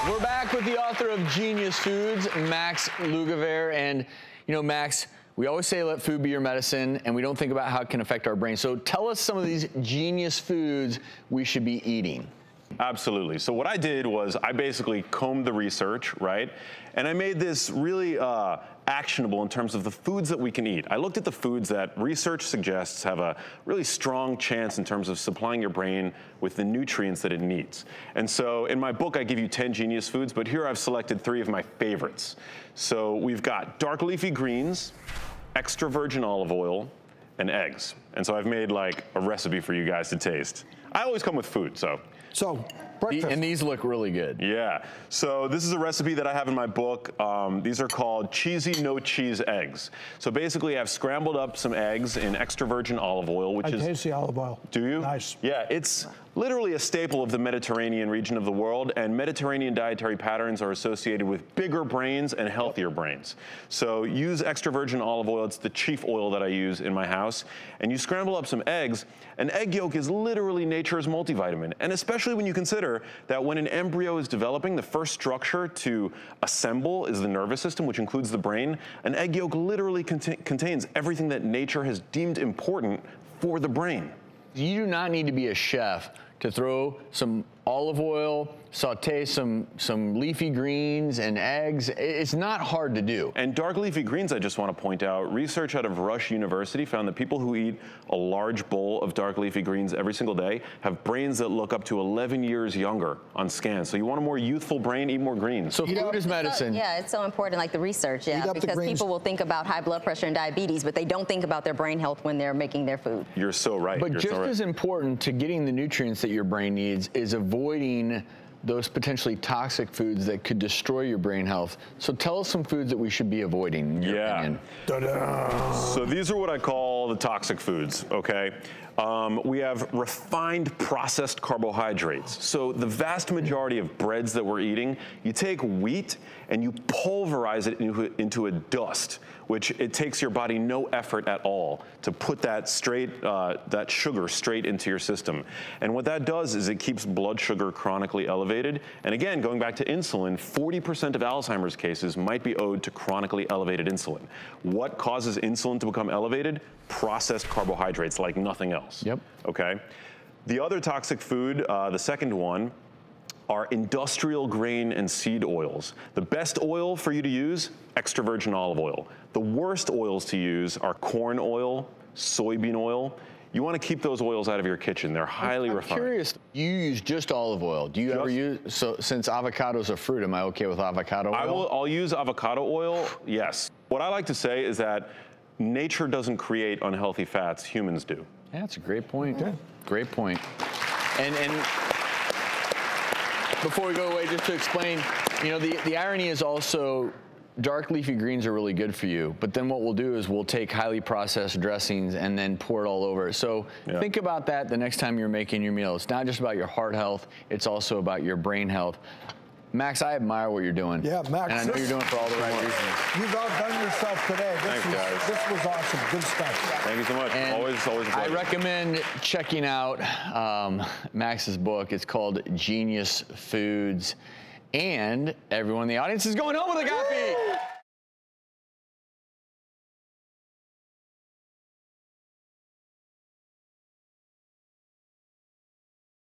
We're back with the author of Genius Foods, Max Lugavere. And, you know, Max, we always say let food be your medicine, and we don't think about how it can affect our brain. So tell us some of these genius foods we should be eating. Absolutely. So what I did was I basically combed the research, right? And I made this really actionable in terms of the foods that we can eat. I looked at the foods that research suggests have a really strong chance in terms of supplying your brain with the nutrients that it needs. And so in my book, I give you 10 genius foods, but here I've selected 3 of my favorites. So we've got dark leafy greens, extra virgin olive oil, and eggs. And so I've made like a recipe for you guys to taste. I always come with food, so breakfast. And these look really good. Yeah. So this is a recipe that I have in my book. These are called cheesy no cheese eggs. So basically I've scrambled up some eggs in extra virgin olive oil, which is... I taste the olive oil. Do you? Nice. Yeah, it's literally a staple of the Mediterranean region of the world, and Mediterranean dietary patterns are associated with bigger brains and healthier brains. So use extra virgin olive oil. It's the chief oil that I use in my house. And you scramble up some eggs. An egg yolk is literally nature's multivitamin, and especially when you consider that when an embryo is developing, the first structure to assemble is the nervous system, which includes the brain. An egg yolk literally contains everything that nature has deemed important for the brain. You do not need to be a chef to throw some olive oil, saute some leafy greens and eggs. It's not hard to do. And dark leafy greens, I just want to point out, research out of Rush University found that people who eat a large bowl of dark leafy greens every single day have brains that look up to 11 years younger on scans. So you want a more youthful brain, eat more greens. So food is medicine. Yeah, it's so important, like the research, because people will think about high blood pressure and diabetes, but they don't think about their brain health when they're making their food. You're so right. But just as important to getting the nutrients that your brain needs is avoiding those potentially toxic foods that could destroy your brain health. So tell us some foods that we should be avoiding, in your opinion. So these are what I call the toxic foods, okay? We have refined processed carbohydrates. So the vast majority of breads that we're eating, you take wheat and you pulverize it into a dust, which it takes your body no effort at all to put that that sugar straight into your system. And what that does is it keeps blood sugar chronically elevated. And again, going back to insulin, 40% of Alzheimer's cases might be owed to chronically elevated insulin. What causes insulin to become elevated? Processed carbohydrates, like nothing else. Yep. Okay. The other toxic food, the second one, are industrial grain and seed oils. The best oil for you to use, extra virgin olive oil. The worst oils to use are corn oil, soybean oil. You want to keep those oils out of your kitchen. They're highly refined. I'm curious, you use just olive oil. Do you ever use, so since avocado's a fruit, am I okay with avocado oil? I'll use avocado oil, yes. What I like to say is that nature doesn't create unhealthy fats, humans do. Yeah, that's a great point. Yeah. Great point. And before we go away, just to explain, you know, the irony is also dark leafy greens are really good for you, but then what we'll do is we'll take highly processed dressings and then pour it all over. So think about that the next time you're making your meal. It's not just about your heart health, it's also about your brain health. Max, I admire what you're doing. Yeah, Max. And I know you're doing it for all the right reasons. You've outdone yourself today. This was awesome. Good stuff. Thank you so much. And always a pleasure. I recommend checking out Max's book. It's called Genius Foods. And everyone in the audience is going home with a copy.